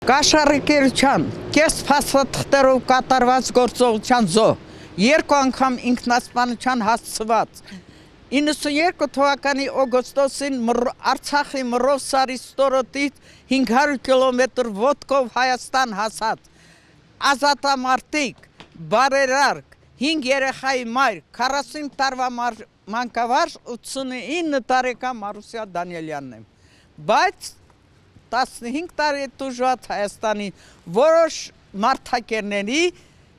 Կաշառիկերության, կես փաստաթղթերով կատարված գործողության զոհ, երկու անգամ ինքնասպանության հասցված, 92 թվականի օգոստոսին Արցախի Մռովսարի ստորոտից 500 կիլոմետր ոտքով Հայաստան հասած, ազատամարտիկ, բարերարք, 5 երեխայի մայր, 40 տարվա մանկավարժ 89 տարեկան Մարուսյա Դանիելյանն եմ, բայց 15 տարի տուժված Հայաստանի որոշ մարդակերների,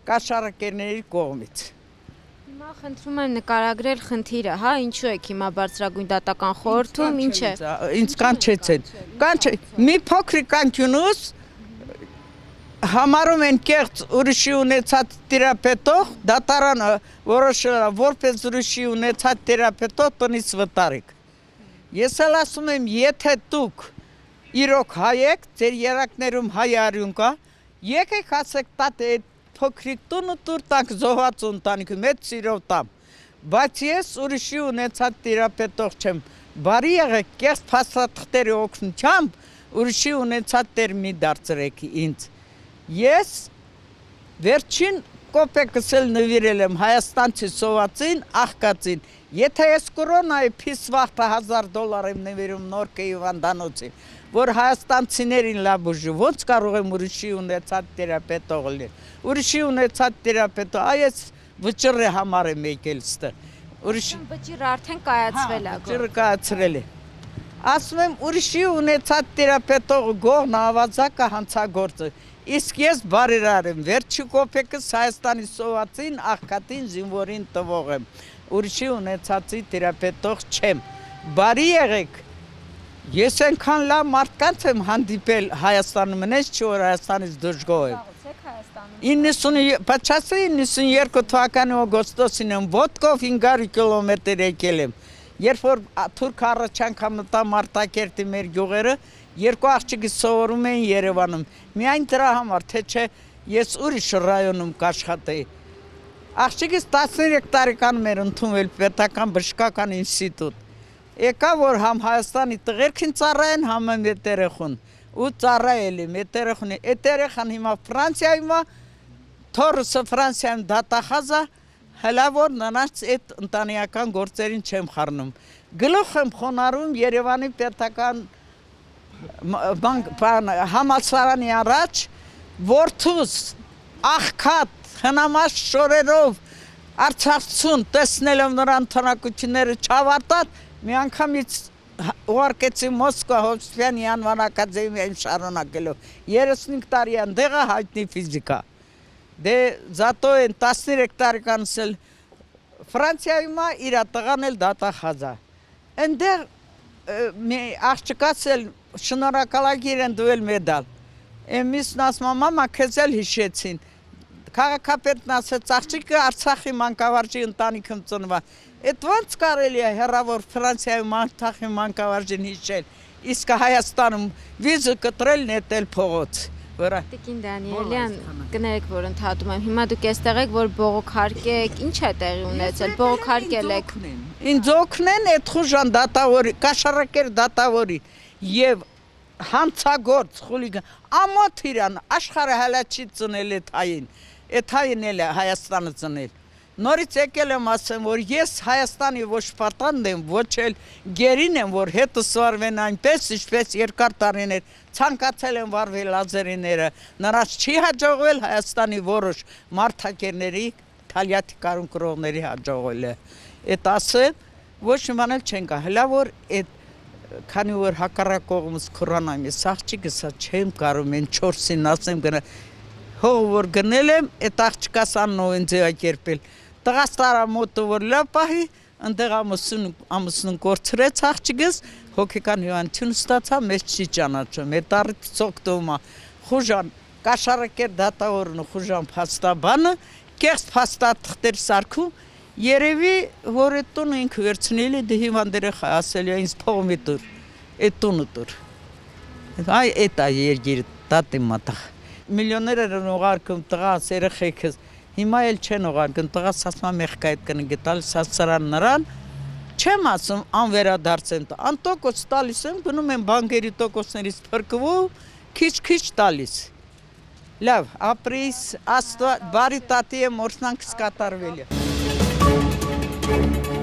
կաշառակերների կողմից։ Հիմա խնդրում եմ նկարագրել խնդիրը, հա, ինչու եք հիմա բարձրագույն դատական խորհրդում, ինչ է։ Ինձ կանչեցին, մի փոքրիկ անկյունուս համարում են կեղծ ուրիշի ունեցած տիրապետող, դատարանը որոշել է որպես ուրիշի ունեցած տիրապետող տնից վտարեք։ Ես էլ ասում եմ, եթե դուք իրոք հայ եք, ձեր երակներում հայ արյուն կա, եկեք ասեք տատե այդ փոքրիկ տունը տուր տանք զոհված ընտանիքի մեծ սիրով տամ, բայց ես ուրիշի ունեցած տիրապետող չեմ, բարի եղեք կեղծ փաստաթղթերի օգնությամբ ուրիշի ունեցած տեր մի դարձրեք ինձ, ես վերջին կոպեկս էլ նվիրել եմ Հայաստանցի սովածին, աղկացին, եթե ես կորոնայի փիսվախտը $1000 եմ նվիրում Նորկեի վանդանոցին, որ հայաստանցիներին լավ ուժի, ոնց կարող եմ ուրիշի ունեցած տերապետող լինել, ուրիշի ունեցած տերապետող, այս վճռի համար եմ եկել ստեղ, վճիռը արդեն կայացվել է, վճիռը կայացրել է, ասում եմ ուրիշի ունեցած տերապետող գողն ավազակը հանցագործը, իսկ ես բարերար եմ, վերջի կոպեկս Հայաստանի սովածին, աղքատին, զինվորին տվող եմ, ուրիշի ունեցածի տերապետող չեմ, բարի եղեք, ես ենքան լավ մարդկանց եմ հանդիպել Հայաստանում, մնես չի որ Հայաստանից դժգոհ եմ, 92 թվականի օգոստոսին եմ, ոտքով 500 կիլոմետր եկել եմ, երբ որ թուրք առաջ անգամ մտա Մարտակերտի մեր գյուղերը, երկու աղջիկս սովորում էին Երևանում, միայն դրա համար, թե չէ ես ուրիշ ռայոնում կաշխատեի, աղջիկս 13 տարեկանում էր ընդունվել պետական բժշկական ինստիտուտ, եկա որ համ Հայաստանի տղերքին ծառայեն, համ մեծ երեխուն, ու ծառայել եմ, այդ երեխան հիմա Ֆրանսիայում է, թորսը Ֆրանսիայում դատախազ է, հələ որ նրանց այդ ընտանեկան գործերին չեմ խառնում, գլուխ եմ խոնարհում Երևանի պետական համալսարանի առաջ, որդուս աղքատ, հնամաշ շորերով Արցախցուն տեսնելով նրան թնակությունները չավարտած, մի անգամից ուղարկեցի Մոսկվա Հովսպյանի անվան ակադեմիայում շարունակելով, 35 տարի այնտեղ է հայտնի ֆիզիկա, դե զատո են 13 տարեկանս էլ Ֆրանսիայում է, իր տղան էլ դատախազ է, այնտեղ աղջկաս էլ շնորհակալագիր են դուել մեդալ, միսն ասում մամա քեզ էլ հիշեցին, քաղաքապետն ասեց աղջիկը Արցախի մանկավարժի ընտանիքում ծնվա, այդ ոնց կարելի է հեռավոր Ֆրանսիայում Արցախի մանկավարժին հիշել, իսկ Հայաստանում վիզը կտրել նետել փողոց, Տիկին Դանիելյան, կներեք, որ ընդհատում եմ, հիմա դուք էստեղ եք, որ բողոքարկ եք, ինչ է տեղի ունեցել, բողոքարկել եք։ Ինձ օգնեն այդ խուժան դատավորի, կաշառակեր դատավորի և հանցագործ խուլիգան, ամոթ իրան, աշխարհը հələ չի ծնել այդ հային էլ է Հայաստանը ծնել։ Նորից եկել եմ ասեմ, որ ես Հայաստանի ոչ պատանդ եմ, ոչ էլ գերին եմ, որ հետս վարվեն այնպես, ինչպես երկար տարիներ, ցանկացել են վարվել ազերիները, նրանց չի հաջողվել Հայաստանի որոշ մարդակերների, թալյաթի կարուն կրողների հաջողվել է։ Այդ ասեմ, ոչ իմանել չեն կա, հլա որ այդ քանի որ հակառակ կողմից կորանայում ես աղջիկս չեմ կարող են 4-ին ասեմ գնա հող որ գնել եմ այդ աղջկաս աննով են ձևակերպել տղաս տարա մոտը որ լավ պահի ընդեղ ամուսնուն կորցրեց աղջիկս հոգեկան հիվանդություն ստացա մեզ չի ճանաչում այդ առիթից օգտվում է խուժան կաշառակեր դատավորն ու խուժան փաստաբանը կեղծ փաստաթղթեր սարքում Երևի, որ այդ տունը ինքը վերցնել է, դե հիվանդ երեխա ասել է ինձ փող մի տուր, այդ տունը տուր։ Այ այդ է երգիրը տատի մատաղ։ Միլիոներ են ուղարկում տղաս երեխեքս, հիմա էլ չեն ուղարկում, տղաս ասում մեղք այդ կնը գտալ սասարան նրան, չեմ ասում անվերադարձ եմ, անտոկոս տալիս եմ, գնում եմ բանկերի տոկոսներից փրկվում, քիչ տալիս։ Լավ, ապրիս, Աստված բարի տատի եմ, օրհնանքս կատարվել է։